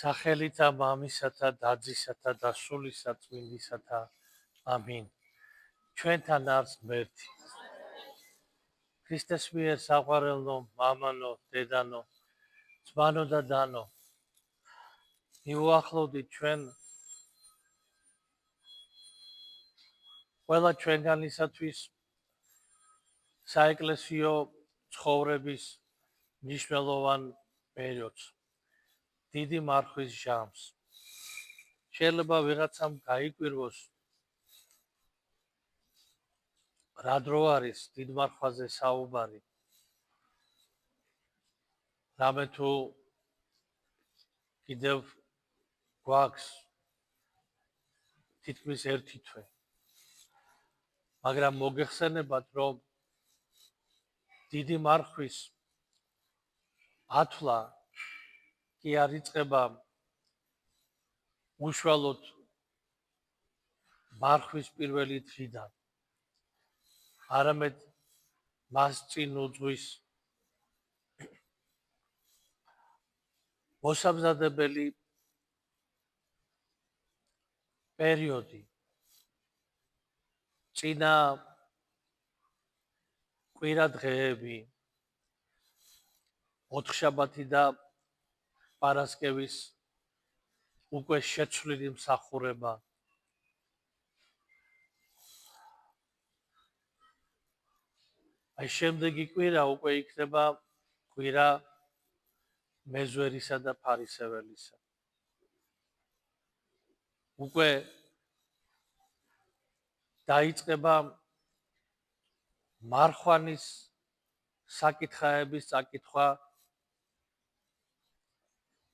სახელითა მამისათა დაძისათა და სულისა წმინდისათა ამინ. ჩვენთან არის ღმერთი. ქრისტეს მიერ საყვარელო მამანო, დედანო, ძმანო და დანო. მივუახლოვდით ჩვენ ყველა ჩვენგანისათვის საეკლესიო ცხოვრების მნიშვნელოვან პერიოდს. დიდი მარხვის ჟამს. შეიძლება ვიღაცამ გაიკვირვოს რა დრო არის დიდ მარხვაზე საუბარი. რამე თუ კიდევ გვაქვს თითქმის ერთი თვე. მაგრამ მოგეხსენებათ, რომ დიდი მარხვის ათვლა კი არ იწყება უშუალოდ მარხვის პირველი დღიდან. არამედ მას წინ უძღვის მოსამზადებელი პერიოდი. წინა კვირა დღეები, ოთხშაბათი და პარასკევის უკვე შეცვლილი მსახურება. აი შემდეგი კვირა უკვე იქნება კვირა მეზვერისა და ფარისეველისა. უკვე დაიწყება მარხვანის საკითხაების წაკითხვა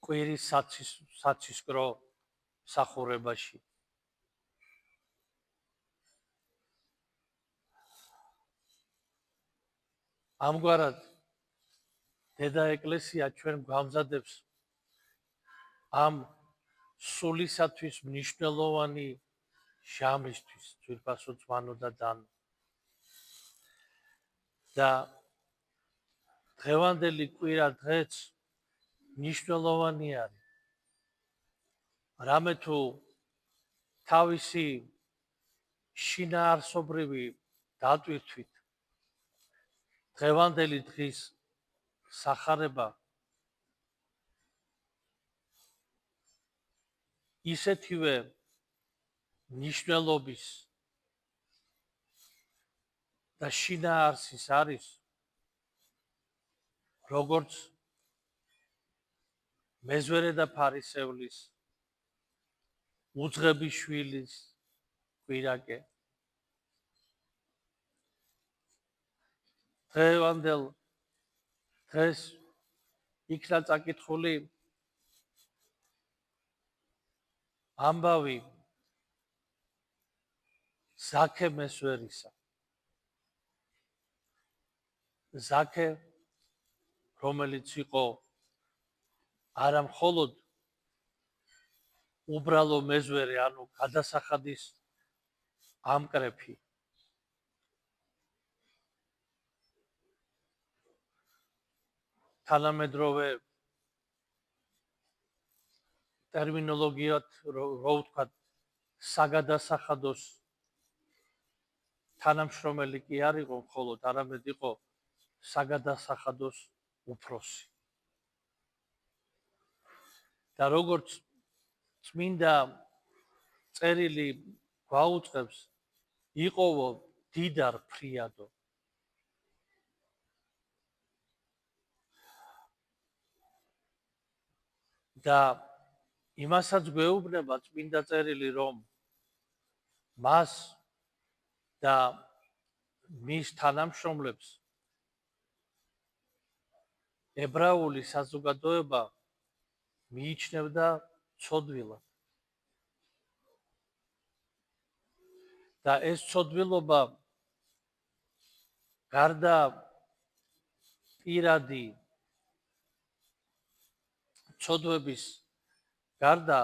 კვირის საცისკრო მსახურებაში. ამგვარად დედა ეკლესია ჩვენ გვამზადებს ამ სულისათვის მნიშვნელოვანი ჟამისთვის, ძვირფასო ძმანო და დანო. და დღევანდელი კვირა დღეც მნიშვნელოვანი არის. რამე თუ თავისი შინაარსობრივი დატვირთვით დღევანდელი დღის სახარება ისეთივე მნიშვნელობის და შინაარსის არის, როგორც მეზვერე და ფარისევლის უძღების შვილის კვირაკე. დღევანდელ დღეს იქნა წაკითხული ამბავი ზაქე მესვერისა. ზაქე, რომელიც იყო არა მხოლოდ უბრალო მეზვერე, ანუ გადასახადის ამკრეფი, თანამედროვე ტერმინოლოგიით რო ვთქვათ, საგადასახადოს თანამშრომელი კი არ იყო მხოლოდ, არამედ იყო საგადასახადოს უფროსი. და როგორც წმინდა წერილი გვაუწყებს, იყოვო დიდარ ფრიადო. და იმასაც გვეუბნება წმინდა წერილი, რომ მას და მის თანამშრომლებს ებრაული საზოგადოება მიიჩნევდა ცოდვილად. და ეს ცოდვილობა გარდა პირადი ცოდვების გარდა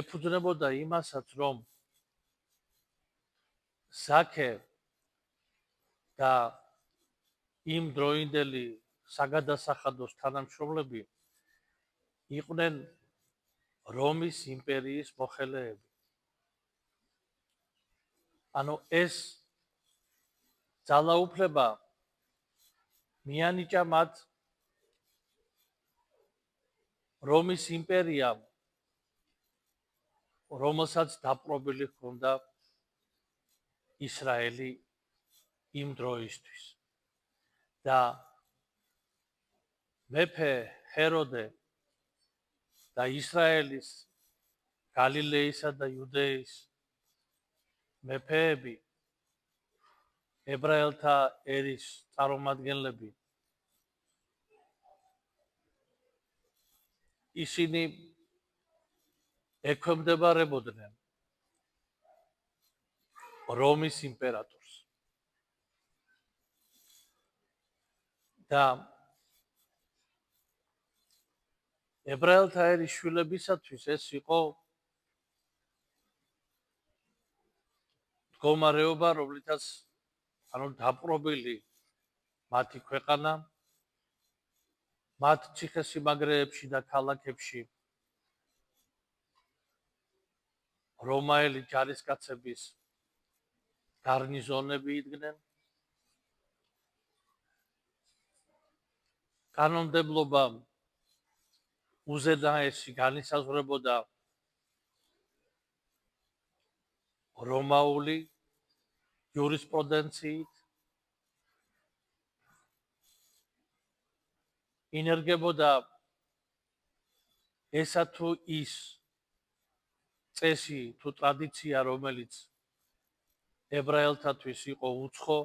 ეფუძნებოდა იმასაც, რომ ზაქე და იმ დროინდელი საგადასახადოს თანამშრომლები იყვნენ რომის იმპერიის მოხელეები. ანუ ეს ძალაუფლება მიანიჭა მათ რომის იმპერიამ, რომელსაც დაპყრობილი ჰქონდა ისრაელი იმ დროისთვის. და მეფე ჰეროდე და ისრაელის, გალილეისა და იუდეის მეფეები, ებრაელთა ერის წარმომადგენლები, ისინი ექვემდებარებოდნენ რომის იმპერატორს. და ებრაელთა ერის შვილებისათვის ეს იყო მდგომარეობა, რომლითაც დაპყრობილი მათი ქვეყანა, მათ ციხესიმაგრეებში და ქალაქებში რომაელი ჯარისკაცების გარნიზონები იდგნენ. კანონმდებლობა უზენაესი განისაზღვრებოდა რომაული იურისპრუდენციით, ინერგებოდა ესა თუ ის წესი თუ ტრადიცია, რომელიც ებრაელთათვის იყო უცხო,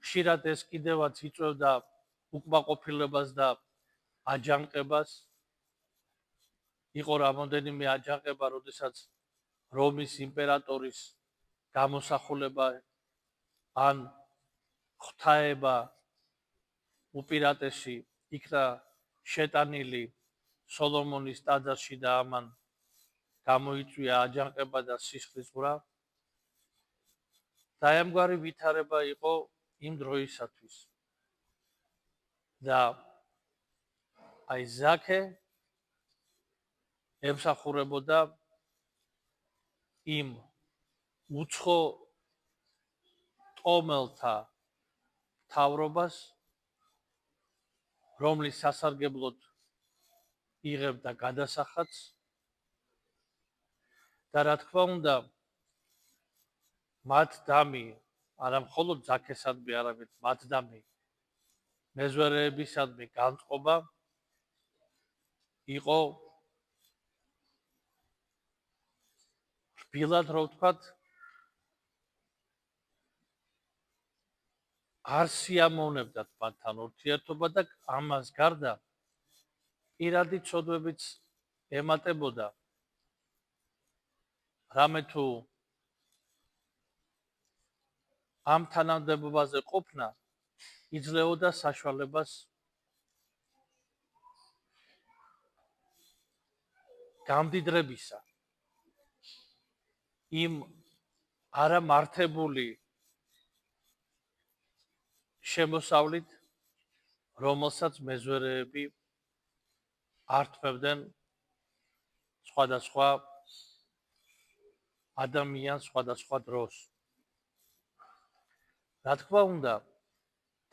ხშირად ეს კიდევაც იწვევდა უკმაყოფილებას და აჯანყებას. იყო რამოდენიმე აჯანყება, როდესაც რომის იმპერატორის გამოსახულება ან ღვთაება უპირატესი იქნა შეტანილი სოლომონის ტაძარში და ამან გამოიწვია აჯანყება და სისხლისღვრა. და ამგვარი ვითარება იყო იმ დროისათვის. და აი ზაქე ემსახურებოდა იმ უცხო ტომელთა მთავრობას, რომლის სასარგებლოდ იღებდა გადასახადს. და რა თქმა უნდა, მათ დამი, არა მხოლოდ ზაქესადმი, არამედ მათ დამი მეზვერეებისადმი განწყობა იყო რბილად, რო ვთქვათ, არ სიამოვნებდათ მათთან ურთიერთობა და ამას გარდა პირადი ცოდვებიც ემატებოდა. რამე თუ ამ თანამდებობაზე ყოფნა იძლეოდა საშუალებას გამდიდრებისა იმ არამართებული შემოსავლით, რომელსაც მეზვერეები ართმევდნენ სხვადასხვა ადამიანს სხვადასხვა დროს. რა თქმა უნდა,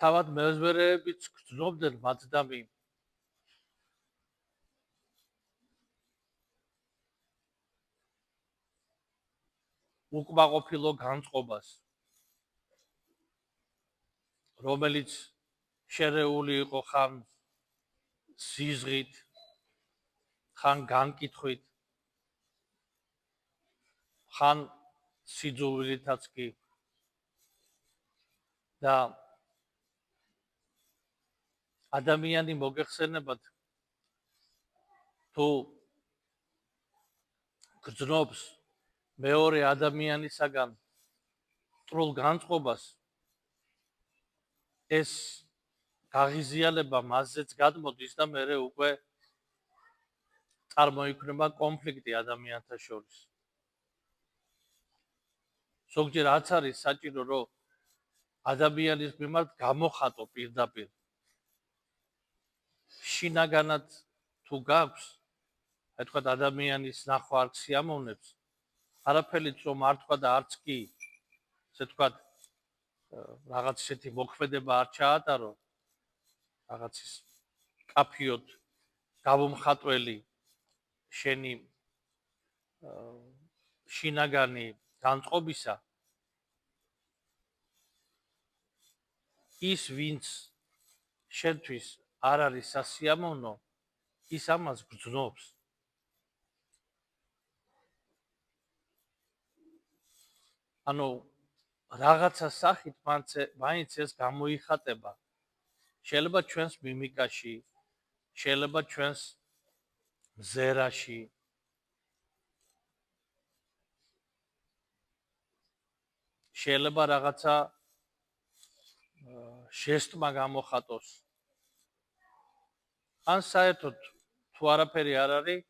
თავად მეზვერეებიც გრძნობდნენ მათ დამი უკმაყოფილო განწყობას, რომელიც შერეული იყო ხან სიზღით, ხან განკითხვით, ხან სიძულვილითაც კი. და ადამიანი მოგეხსენებათ, თუ გრძნობს მეორე ადამიანისაგან მტრულ განწყობას, ეს გაღიზიანება მასზეც გადმოდის და მერე უკვე წარმოიქმნება კონფლიქტი ადამიანთა შორის. ზოგჯერ რაც არის საჭირო, რომ ადამიანის მიმართ გამოხატო პირდაპირ შინაგანად თუ გაქვს, აი თქვა ადამიანის ნახვა არ სიამოვნებს, არაფერით რომ არ თქვა და არც კი, ესე თქვა რაღაც ისეთი მოქმედება არ ჩაატარო, რაღაცის კაფიოდ გამომხატველი შენი შინაგანი განწყობისა, ის ვინც შენთვის არ არის სასიამოვნო, ის ამას გრძნობს. ანუ რაღაცა სახით მაინც ეს გამოიხატება. შეიძლება ჩვენს მიმიკაში, შეიძლება ჩვენს მზერაში, შეიძლება რაღაცა ჟესტმა გამოხატოს. ან საერთოდ თუ არაფერი არ არის,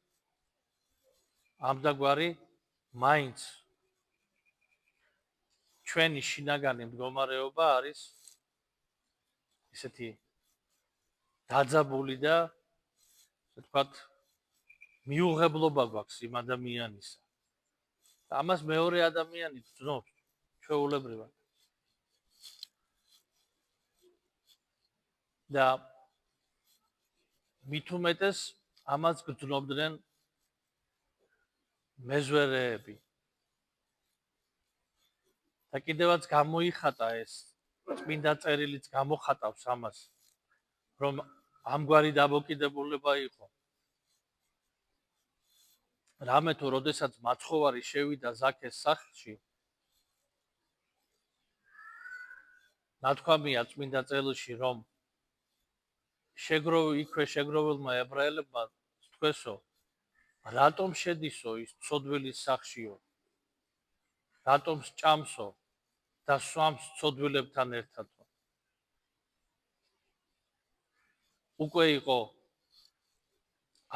ამდაგვარი მაინც ჩვენი შინაგანი მდგომარეობა არის ისეთი დაძაბული და ვთქვათ მიუღებლობა გვაქვს იმ ადამიანისა. და ამას მეორე ადამიანი გრძნობს ჩვეულებრივად. და მით უმეტეს ამას გრძნობდნენ მეზვერეები. და კიდევაც გამოიხატა ეს წმინდა წერილიც გამოხატავს ამას, რომ ამგვარი დამოკიდებულება იყო. რამე თუ როდესაც მაცხოვარი შევიდა ზაქეს სახლში, ნათქვამია წმინდა წერილში, რომ იქვე შეგროვილმა ებრაელებმა თქვესო, რატომ შედისო ის ცოდვილის სახშიო, რატომ სჭამსო და სვამს ცოდვილებთან ერთადო. უკვე იყო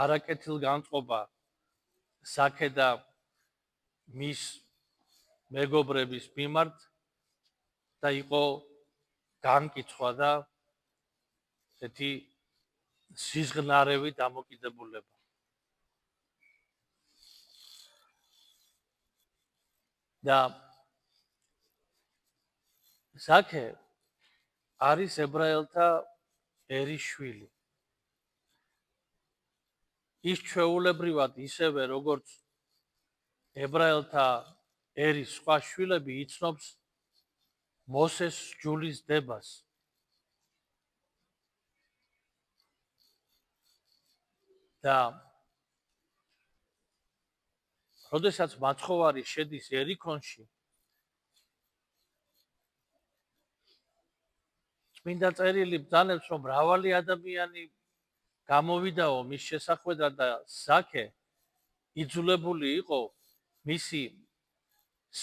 არაკეთილგანწყობა ზაქე და მის მეგობრების მიმართ და იყო განკითხვა და ესეთი სიზღნარევი დამოკიდებულება. და ზაქე არის ებრაელთა ერის შვილი. ის ჩვეულებრივად ისევე როგორც ებრაელთა ერის სხვა შვილები იცნობს მოსეს ჯულის დებას. და როდესაც მაცხოვარი შედის ერიქონში, წმინდა წერილი ბრძანებს, რომ მრავალი ადამიანი გამოვიდაო მის შესახვედრად და ზაქე იძულებული იყო მისი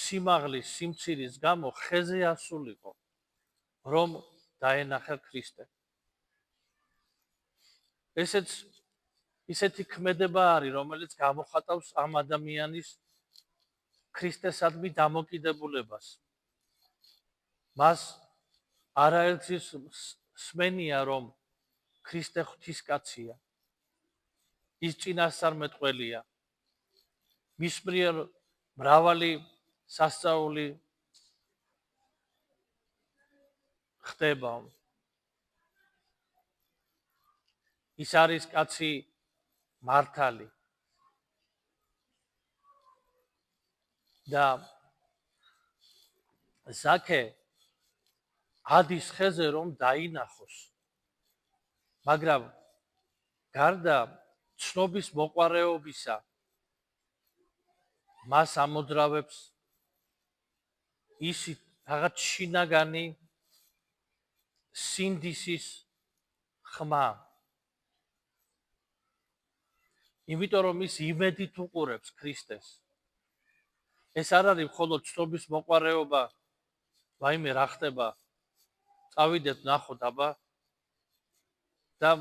სიმაღლის სიმცირის გამო ხეზე ასულიყო, რომ დაენახა ქრისტე. ისეთი ქმედება არის, რომელიც გამოხატავს ამ ადამიანის ქრისტესადმი დამოკიდებულებას. მას არაერთის სმენია, რომ ქრისტე ღვთისკაცია, ის წინასწარმეტყველია, მის მიერ მრავალი სასწაული ხდება. ის არის კაცი მართალი. და ზაქე ადის ხეზე რომ დაინახოს. მაგრამ გარდა ცნობის მოყვარეობისა, მას ამოძრავებს ისი რაღაც შინაგანი სინდისის ხმა. იმიტომ რომ ის იმედით უყურებს ქრისტეს. ეს არ არის მხოლოდ ცნობის მოყვარეობა, ვაიმე რა ხდება, წავიდეთ ნახოთ აბა და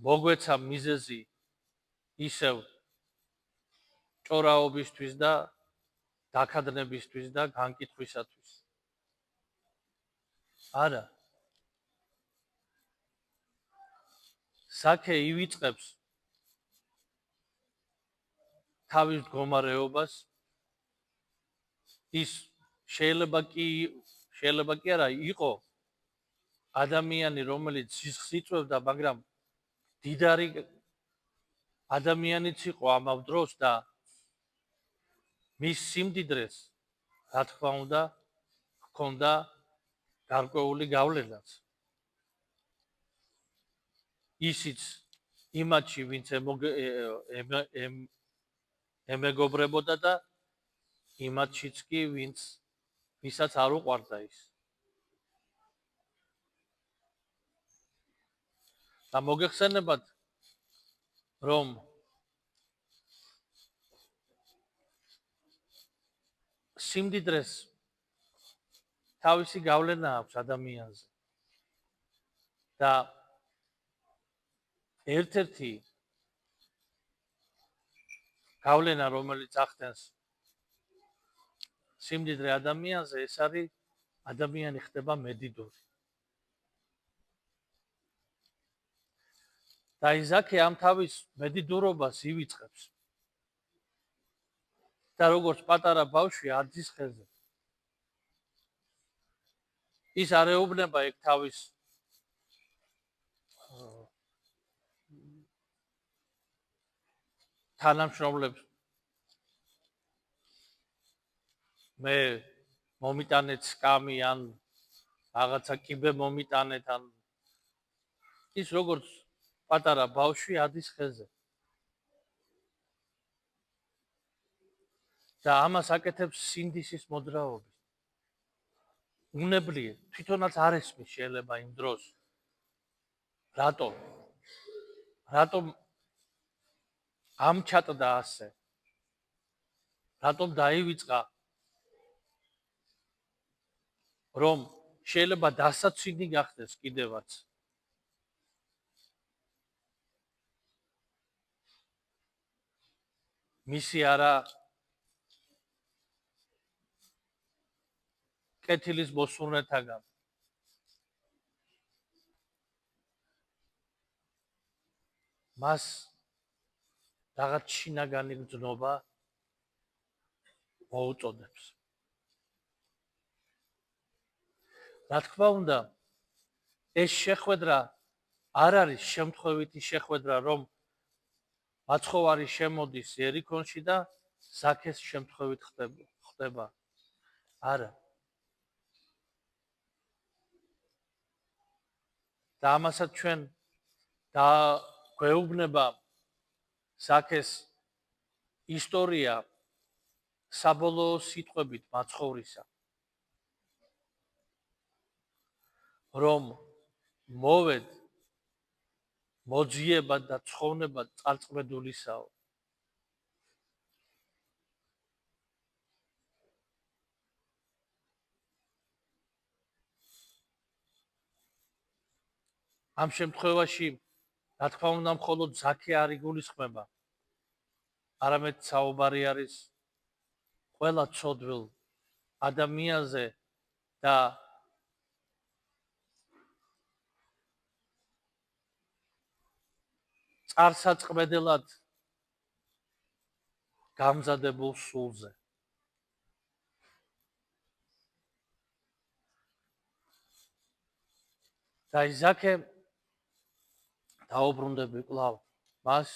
მოგვეცა მიზეზი ისევ ჭორაობისთვის და დაქადნებისთვის და განკითხვისათვის. არა. საქე ივიწყებს თავის მდგომარეობას ის შეიძლება კი არა იყო ადამიანი რომელიც სისხლს იწვევდა მაგრამ დიდარი ადამიანიც იყო ამავ დროს და მის სიმდიდრეს რა თქმა უნდა ჰქონდა გარკვეული გავლენაც ისიც იმათში ვინც ემეგობრებოდა და იმათშიც კი ვისაც არ უყვარდა ის და მოგეხსენებათ რომ სიმდიდრეს თავისი გავლენა აქვს ადამიანზე და ერთ-ერთი გავლენა რომელიც ახდენს სიმდიდრე ადამიანზე ეს არის ადამიანი ხდება მედიდური და ისაქე ამ თავის მედიდურობას ივიწყებს და როგორც პატარა ბავშვი არძის ხელზე ის არ ეუბნება ეგ თავის თანამშრომლებს მე მომიტანეთ სკამი ან რაღაცა კიბე მომიტანეთ ან ის როგორც პატარა ბავშვი ადის ხელზე და ამას აკეთებს სინდისის მოძრაობით უნებლიე თვითონაც არ ესმის შეიძლება იმ დროს რატომ ამჩატდა ასე რატომ დაივიწყა რომ შეიძლება დასაცინი გახდეს კიდევაც მისი არა კეთილის მოსურნეთაგან მას რაღაც შინაგანი გრძნობა მოუწოდებს რა თქმა უნდა ეს შეხვედრა არ არის შემთხვევითი შეხვედრა რომ მაცხოვარი შემოდის ერიქონში და საქეს შემთხვევით ხდება არა და ამასაც ჩვენ და გვეუბნება საქეს ისტორია საბოლოო სიტყვებით მაცხოვრისა რომ მოვედ მოძიებად და ცხოვნებად წარწმედულისაო ამ შემთხვევაში რა თქმა უნდა მხოლოდ ზაქე არ იგულისხმება არამედ საუბარი არის ყველა ცოდვილ ადამიანზე და წარსაწყმედელად გამზადებულ სულზე და ზაქე დაუბრუნდები კვლავ მას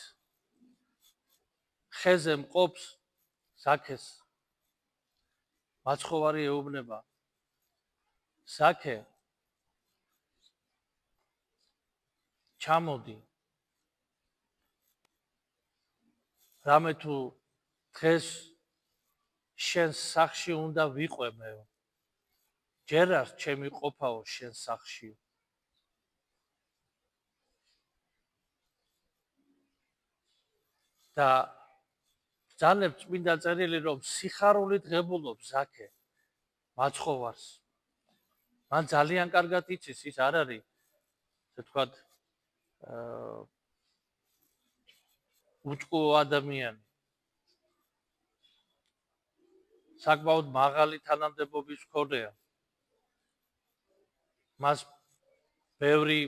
ხეზე მყოფს ზაქეს მაცხოვარი ეუბნება ზაქე ჩამოდი რამე თუ დღეს შენს სახში უნდა ვიყვე მე ჯერ არ ჩემი ყოფაო შენს სახში და ძალებს წმინდა წერილი რომ სიხარულით ღებულობს ზაქე მაცხოვარს მან ძალიან კარგად იცის ის არ არის ესე ვთქვათ უწყო ადამიანი საკმაოდ მაღალი თანამდებობის მქონეა მას ბევრი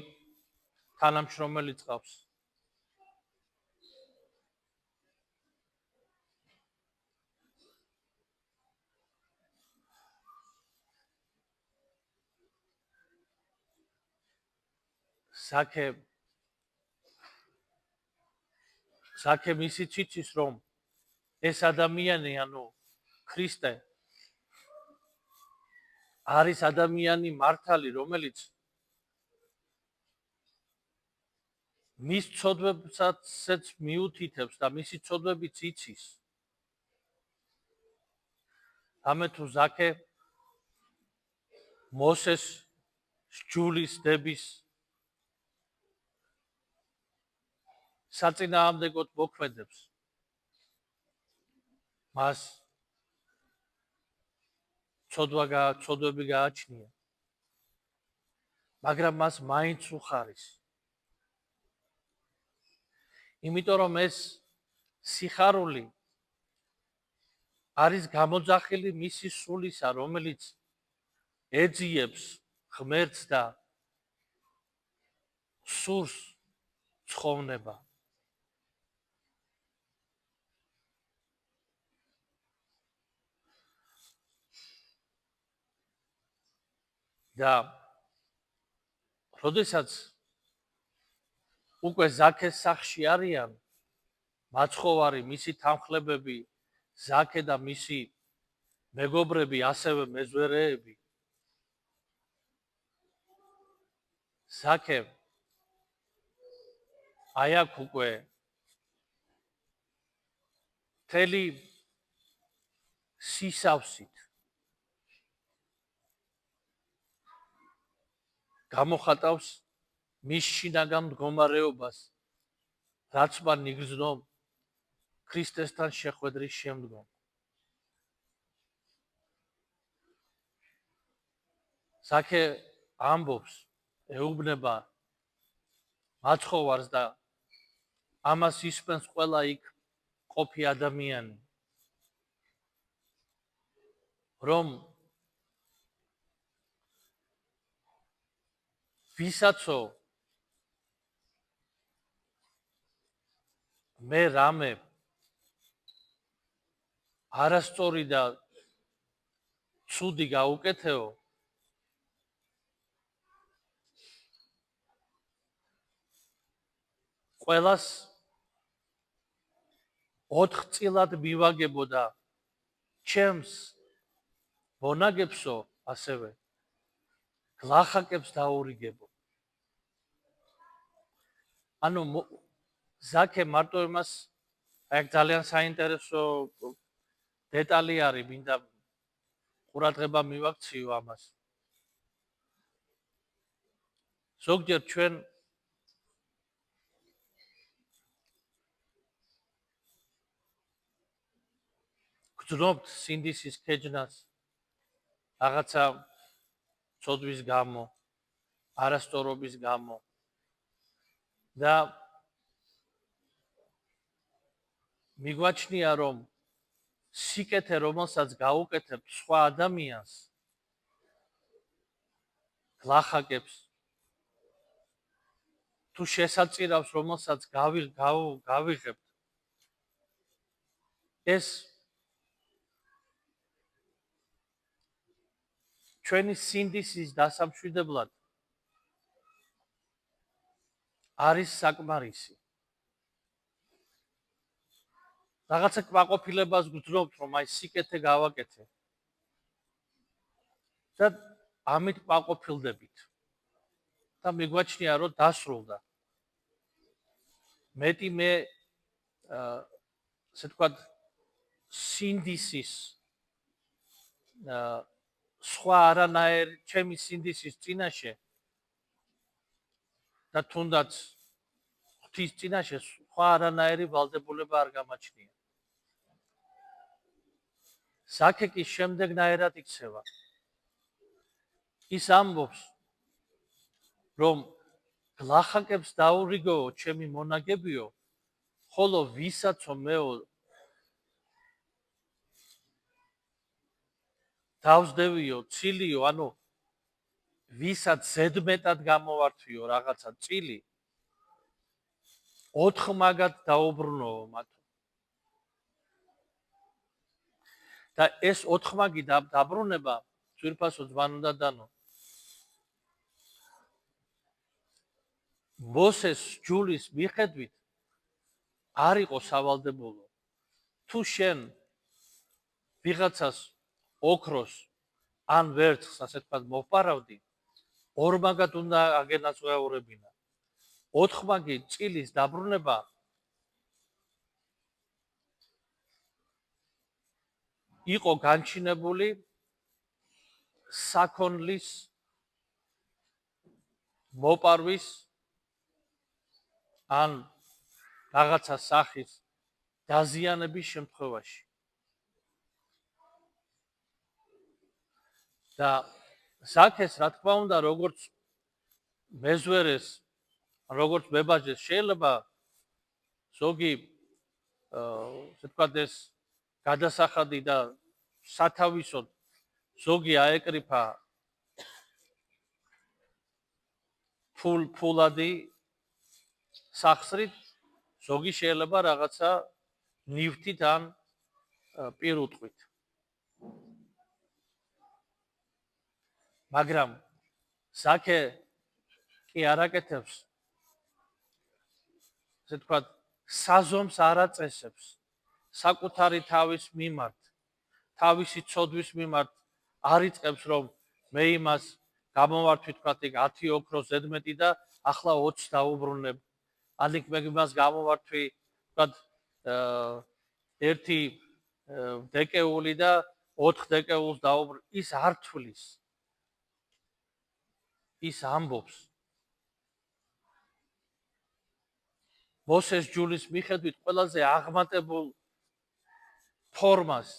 თანამშრომელი წავს ზაქე მისი ციცის რომ ეს ადამიანი ანუ ქრისტე არის ადამიანი მართალი რომელიც მის ცოდვებსაც მიუთითებს და მისი ცოდვებიც იცის ამე თუ ზაქე მოსეს ჯულის დების საწინააღმდეგოდ მოქმედებს მას ცოდვები გააჩნია მაგრამ მას მაინც უხარის იმიტომ რომ ეს სიხარული არის გამოძახილი მისი სულისა რომელიც ეძიებს ღმერთს და სურს ცხოვნება და როდესაც უკვე ზაქეს სახში არიან მაცხოვარი მისი თანხლებები ზაქე და მისი მეგობრები ასევე მეზვერეები ზაქე აი აქ უკვე მთელი სისავსით გამოხატავს მის შინაგან მდგომარეობას რაც მან იგრძნო ქრისტესთან შეხვედრის შემდგომ ზაქე ამბობს ეუბნება მაცხოვარს და ამას ისმენს ყველა იქ ყოფი ადამიანი რომ ვისაცო მე რამე არასწორი და ცუდი გაუკეთეო ყველას 4 წილად მივაგებო და ჩემს ბონაგებსო ასევე გლახაკებს დაურიგებო ანუ ზაქე მარტო იმას აქ ძალიან საინტერესო დეტალი არის მინდა ყურადღება მივაქციო ამას ზოგჯერ ჩვენ გძნობთ სინდისის ქეჯნას რაღაცა ცოდვის გამო არასწორობის გამო და მიგვაჩნია რომ სიკეთე რომელსაც გაუკეთებთ სხვა ადამიანს გლახაკებს თუ შესაწირავს რომელსაც გავიღებთ ეს ჩვენი სინდისის დასამშვიდებლად არის საკმარისი რაღაცა კმაყოფილებას გძნობთ რომ აი სიკეთე გავაკეთე და ამით კმაყოფილდებით და მიგვაჩნია რომ დასრულდა მეტი მე ასე თქვა სინდისის სხვა არანაირ ჩემი სინდისის წინაშე და თუნდაც ღვთის წინაშე სხვა არანაირი ვალდებულება არ გამაჩნია ზაქე კი შემდეგნაირად იქცევა ის ამბობს რომ გლახაკებს დაურიგოო ჩემი მონაგებიო ხოლო ვისაცო მეო დავსდევიო ცილიო ანუ ვისაც ზედმეტად გამოვართვიო რაღაცა წილი 4 მაგად დაუბრუნოო მათ და ეს 4 მაგი დაბრუნება ძვირფასო ძმან უნდა დანო მოსეს ჯულის მიხედვით არ იყო სავალდებულო თუ შენ ვიღაცას ოქროს ან ვერცხლს ასე თქვა მოპარავდი ორმაგად უნდა აგენაწყვეურებინა ოთხმაგი წილის დაბრუნება იყო განჩინებული საქონლის მოპარვის ან რაღაცა სახის დაზიანების შემთხვევაში და ზაქეს რა თქმა უნდა როგორც მეზვერეს როგორც მებაჯეს შეიძლება ზოგი ასე ვთქვათ ეს გადასახადი და სათავისოდ ზოგი აეკრიფა ფულადი სახსრით ზოგი შეიძლება რაღაცა ნივთით ან პირუტყვით მაგრამ ზაქე კი არაკეთებს ასე ვთქვათ საზომს არ აწესებს საკუთარი თავის მიმართ თავისი ცოდვის მიმართ არ იწყებს რომ მე იმას გამოვართვი თქვათ 10 ოქროს ზედმეტი და ახლა 20 დაუბრუნებ ან იქ მე იმას გამოვართვი თქვათ 1 დეკეული და 4 დეკეულს დაუბრუნებ ის არ თვლის ის ამბობს მოსეს ჯულის მიხედვით ყველაზე აღმატებულ ფორმას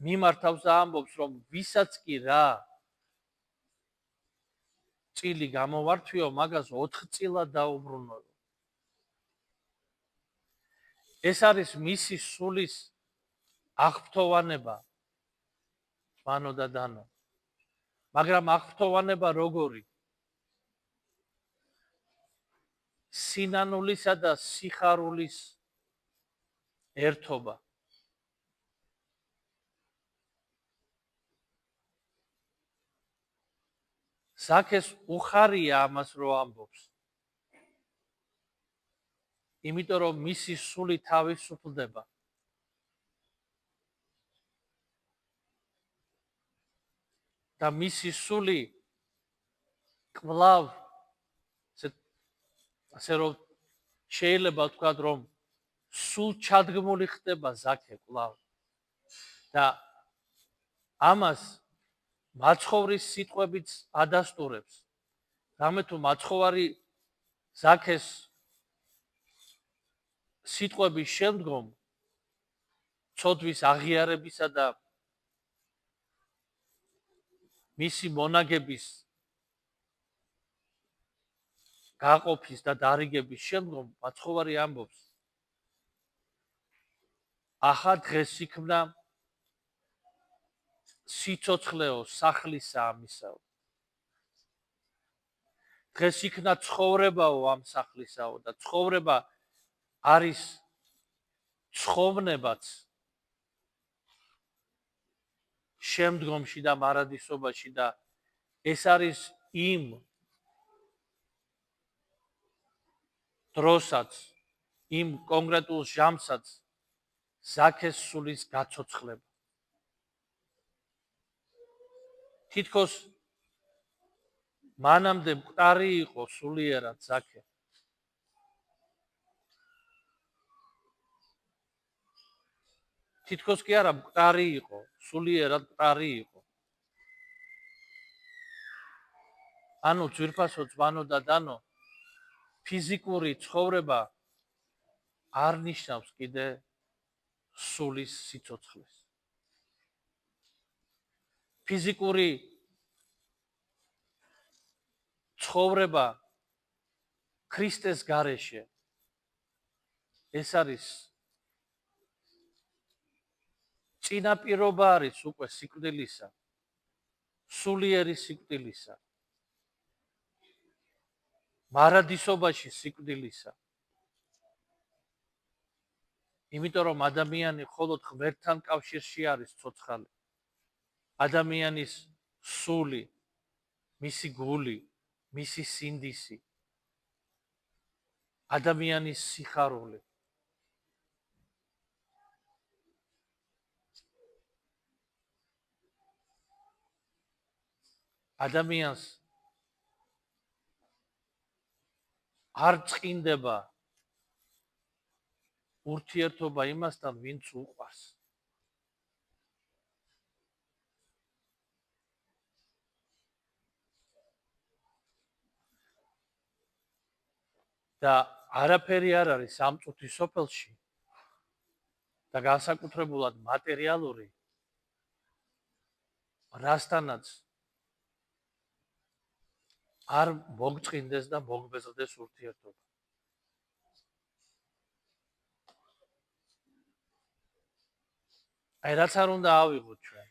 მიმართავს და ამბობს რომ ვისაც კი რა წილი გამოვართვიო მაგას 4 წილად დაუბრუნო ეს არის მისი სულის აღფრთოვანება მანო და დანო მაგრამ აღფრთოვანება როგორი სინანულისა და სიხარულის ერთობა ზაქეს უხარია ამას რო ამბობს იმიტომ რომ მისი სული თავისუფლდება და მისი სული კვლავ ასე რომ შეიძლება ვთქვათ რომ სულ ჩადგმული ხდება ზაქე კვლავ და ამას მაცხოვრის სიტყვებიც ადასტურებს რამე თუ მაცხოვარი ზაქეს სიტყვების შემდგომ ცოდვის აღიარებისა და მისი მონაგების გაყოფის და დარიგების შემდგომ მაცხოვარი ამბობს ახლა დღეს იქნა სიცოცხლეო სახლისა ამისაო დღეს იქნა ცხოვრებაო ამ სახლისაო და ცხოვრება არის ცხოვნებაც შემდგომში და მარადისობაში და ეს არის იმ დროსაც იმ კონკრეტულ ჟამსაც ზაქეს სულის გაცოცხლება თითქოს მანამდე მყარი იყო სულიერად ზაქე თითქოს კი არა მყარი იყო სულიერად მყარი იყო ანუ ძვირფასო ძმანო და დანო ფიზიკური ცხოვრება არ ნიშნავს კიდე სულის სიცოცხლეს ფიზიკური ცხოვრება ქრისტეს გარეშე ეს არის წინაპირობა არის უკვე სიკვდილისა სულიერი სიკვდილისა მარადისობაში სიკვდილისა იმიტომ რომ ადამიანი მხოლოდ ღმერთთან კავშირში არის ცოცხალი ადამიანის სული მისი გული, მისი სინდისი, ადამიანის სიხარული. ადამიანს არ წინდება ურთიერთობა იმასთან, ვინც უყვარს. და არაფერი არ არის ამ წუთის სოფელში და განსაკუთრებულად მატერიალური, რასთანაც არ მოგწყინდეს და მოგბეზრდეს ურთიერთობა. აი რაც არ უნდა ავიღოთ ჩვენ.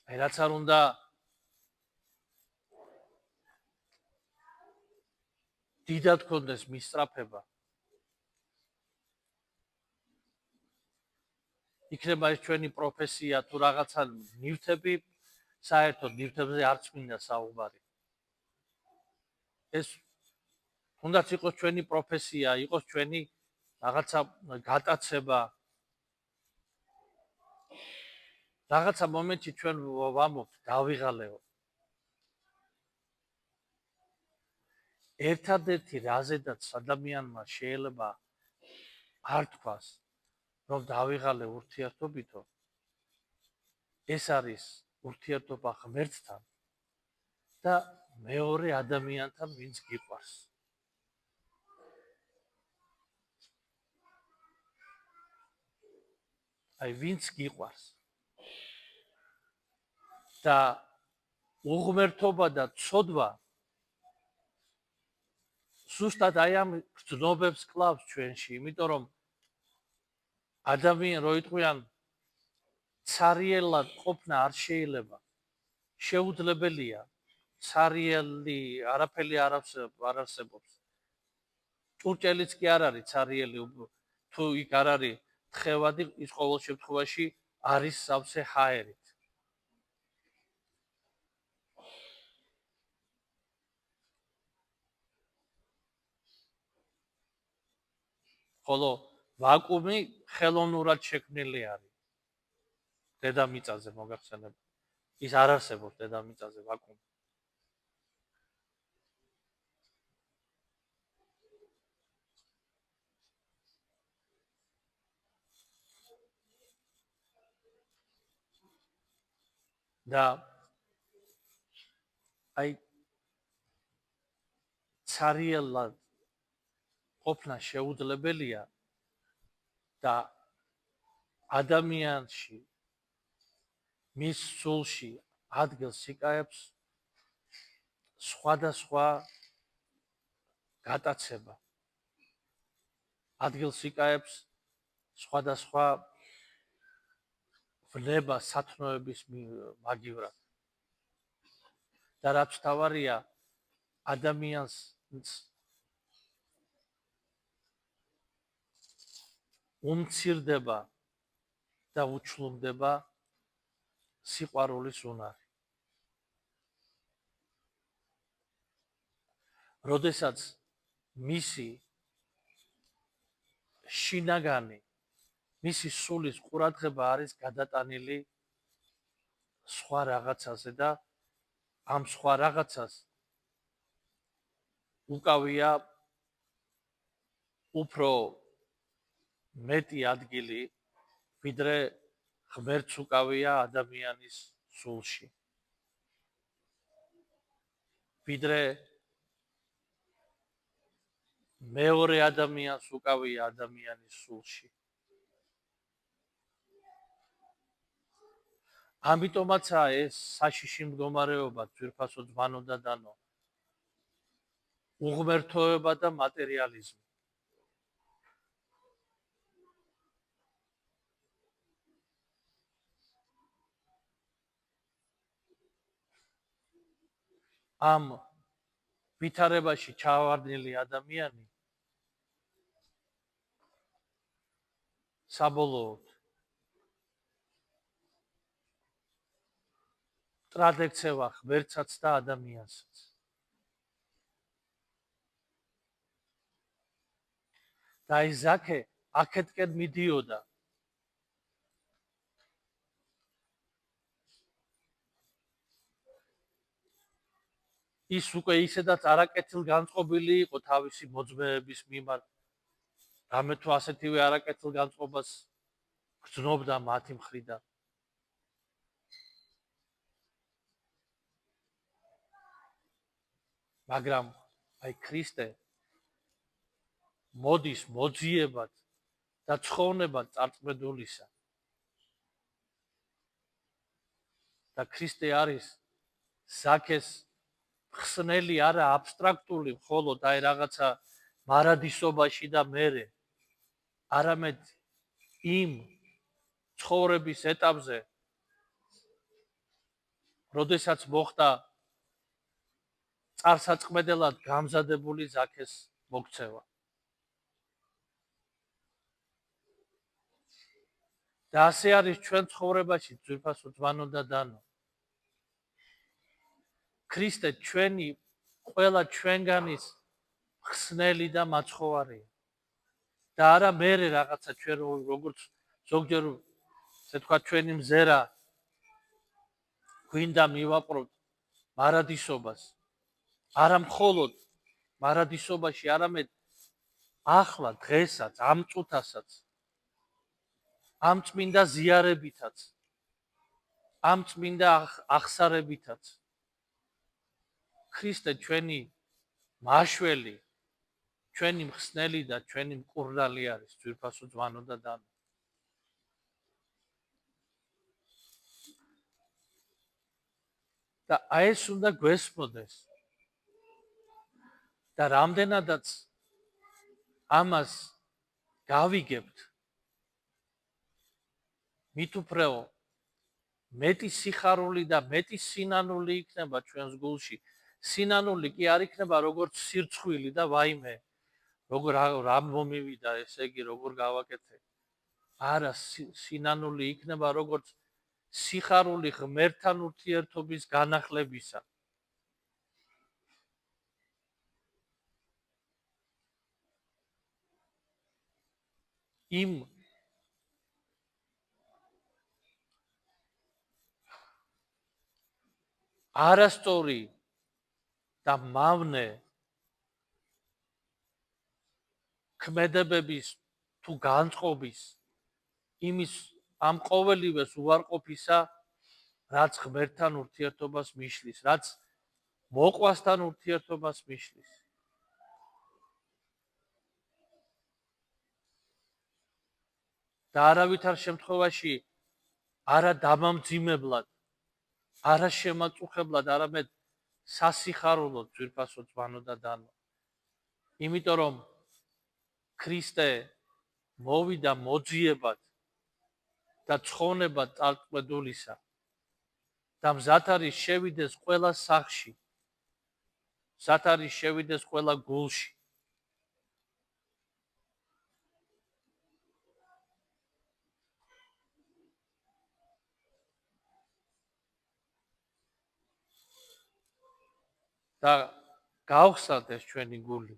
აი რაც არ უნდა დიდად გქონდეს მისწრაფება. იქნება ეს ჩვენი პროფესია თუ რაღაცა ნივთები, საერთოდ ნივთებზე არც მინდა საუბარი. ეს თუნდაც იყოს ჩვენი პროფესია, იყოს ჩვენი რაღაცა გატაცება. რაღაცა მომენტში ჩვენ ვამბობთ, დავიღალეო. ერთადერთი რაზედაც ადამიანმა შეიძლება არ თქვას, რომ დავიღალე ურთიერთობითო, ეს არის ურთიერთობა ღმერთთან და მეორე ადამიანთან, ვინც გიყვარს. აი ვინც გიყვარს. და უღმერთობა და ცოდვა ზუსტად აი ამ გრძნობებს კლავს ჩვენში, იმიტომ რომ ადამიან რო იტყვიან ცარიელად ყოფნა არ შეიძლება. შეუძლებელია. ცარიელი არაფერი არ არსებობს. ჭურჭელიც კი არ არის ცარიელი, თუ იქ არ არის თხევადი, ის ყოველ შემთხვევაში არის სავსე ჰაერით. ხოლო ვაკუუმი ხელოვნურად შექმნილი არის. დედამიწაზე მოგახსენებთ. ის არ არსებობს დედამიწაზე ვაკუუმი. და აი ცარიელად ყოფნა შეუძლებელია და ადამიანში მის სულში ადგილს იკავებს სხვადასხვა გატაცება. ადგილს იკავებს სხვადასხვა ვლება სათნოების მაგივრად. და რაც თავარია ადამიანს უმცირდება და უჩლუმდება სიყვარულის უნარი. როდესაც მისი შინაგანი, მისი სულის ყურადღება არის გადატანილი სხვა რაღაცაზე და ამ სხვა რაღაცას უკავია უფრო მეტი ადგილი, ვიდრე ღმერთს უკავია ადამიანის სულში. ვიდრე მეორე ადამიანს უკავია ადამიანის სულში. ამიტომაცაა ეს საშიში მდგომარეობა ძვირფასო ძმანო და დანო. უღმერთოება და მატერიალიზმი. ამ ვითარებაში ჩავარდნილი ადამიანი საბოლოოდ მტრად ექცევა ღმერთსაც და ადამიანსაც. და ის ზაქე აქეთკენ მიდიოდა. ის უკვე ისედაც არაკეთილ განწყობილი იყო თავისი მოძმეების მიმართ. რამე თუ ასეთივე არაკეთილ განწყობას გრძნობდა მათი მხრიდან. მაგრამ აი ქრისტე მოდის მოძიებად და ცხოვნებად წარწმედულისა. და ქრისტე არის ზაქეს ხსნელი არა აბსტრაქტული მხოლოდ აი რაღაცა მარადისობაში და მერე, არამედ იმ ცხოვრების ეტაპზე, როდესაც მოხდა წარსაწყმედელად გამზადებული ზაქეს მოქცევა. და ასე არის ჩვენ ცხოვრებაში, ძვირფასო ძმანო და დანო. ქრისტე ჩვენი ყველა ჩვენგანის ხსნელი და მაცხოვარია. და არა მერე რაღაცა ჩვენ როგორც ზოგჯერ ესე თქვა ჩვენი მზერა გვინდა მივაპყროთ მარადისობას. არა მხოლოდ მარადისობაში, არამედ ახლა დღესაც, ამ წუთასაც, ამ წმინდა ზიარებითაც, ამ წმინდა ახსარებითაც. ქრისტე ჩვენი მაშველი, ჩვენი მხსნელი და ჩვენი მკურნალი არის, ძვირფასო ძმანო და დანო. და აი ეს უნდა გვესმოდეს. და რამდენადაც ამას გავიგებთ, მით უფრო მეტი სიხარული და მეტი სინანული იქნება ჩვენს გულში. სინანული კი არ იქნება როგორც სირცხვილი და ვაიმე, როგორ რა მომივიდა, ესე იგი როგორ გავაკეთე. არა, სინანული იქნება როგორც სიხარული ღმერთთან ურთიერთობის განახლებისა. იმ არასწორი და მავნე ქმედებების თუ განწყობის იმის ამ ყოველივეს უარყოფისა, რაც ღმერთთან ურთიერთობას მიშლის, რაც მოყვასთან ურთიერთობას მიშლის. და არავითარ შემთხვევაში არა დამამძიმებლად, არა შემაწუხებლად, არამედ სასიხარულოდ, ძვირფასო ძმანო და დანო. იმიტომ რომ ქრისტე მოვიდა მოძიებად და ცხოვნებად წარწმედულისა და მზად არის შევიდეს ყველა სახლში, მზად არის შევიდეს ყველა გულში. და გავხსნათ ეს ჩვენი გული.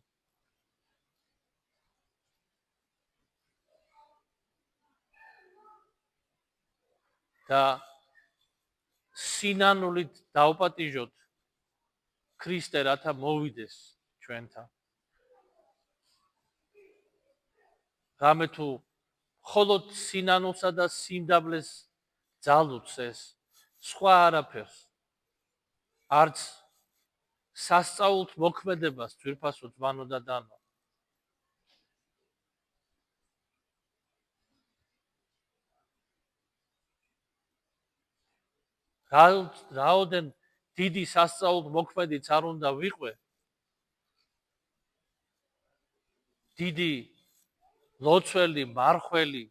და სინანულით დავპატიჟოთ ქრისტე, რათა მოვიდეს ჩვენთან. რამე თუ მხოლოდ სინანულსა და სიმდაბლეს ძალუც ეს, სხვა არაფერს, არც სასწაულთ მოქმედებას, ძვირფასო ძმანო და დანო. რაოდენ დიდი სასწაულთ მოქმედიც არ უნდა ვიყვე, დიდი ლოცველი, მარხველი,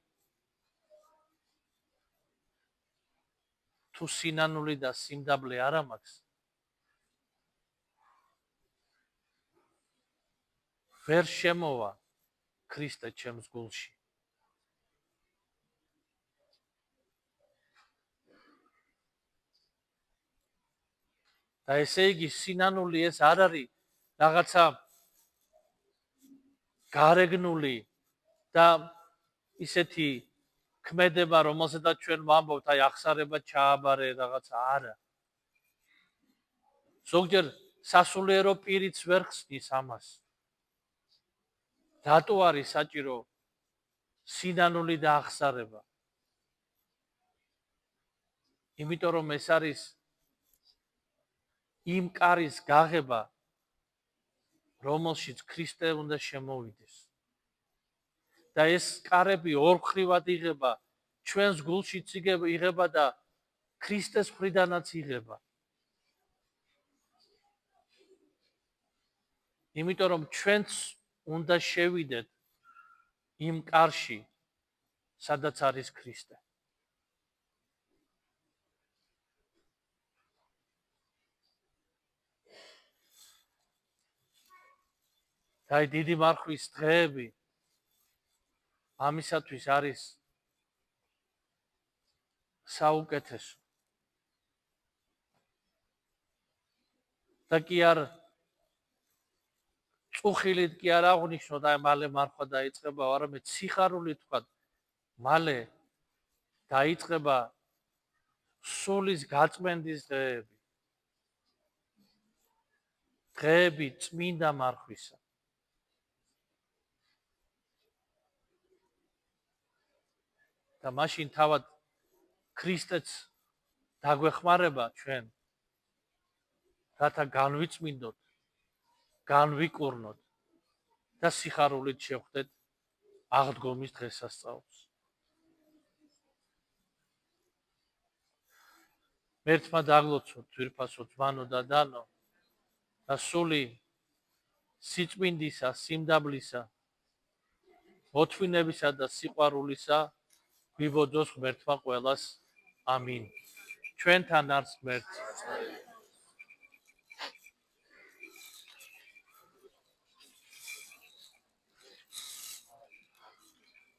თუ სინანული და სიმდაბლე არ ამაქვს, ვერ შემოვა ქრისტე ჩემს გულში. და ესე იგი სინანული ეს არ არის რაღაცა გარეგნული და ისეთი ქმედება, რომელსაც ჩვენ ვამბობთ, აი ახსარება ჩააბარე რაღაცა, არა. ზოგჯერ სასულიერო პირიც ვერ ხსნის ამას. რატო არის საჭირო სინანული და ახსარება? იმიტომ რომ ეს არის იმ კარის გაღება, რომელშიც ქრისტე უნდა შემოვიდეს. და ეს კარები ორმხრივად იღება, ჩვენს გულშიც იღება და ქრისტეს მხრიდანაც იღება. იმიტომ რომ ჩვენც უნდა შევიდეთ იმ კარში, სადაც არის ქრისტე. და დიდი მარხვის დღეები ამისათვის არის საუკეთესო. და კი არ წუხილით კი არ აღნიშნოთ, აი მალე მარხვა დაიწყება, არამედ სიხარულით თქვა, მალე დაიწყება სულის გაწმენდის დღეები. დღეები წმინდა მარხვისა. და მაშინ თავად ქრისტეც დაგვეხმარება ჩვენ, რათა განვიწმინდოთ, განვიკურნოთ და სიხარულით შევხვდეთ აღდგომის დღესასწაულს. მერთმა დაგლოცოთ ძვირფასო ძმანო და დანო და სული სიწმინდისა, სიმდაბლისა, მოთმინებისა და სიყვარულისა გვიბოძოს ღმერთმა ყველას. ამინ. ჩვენთან არს ღმერთი.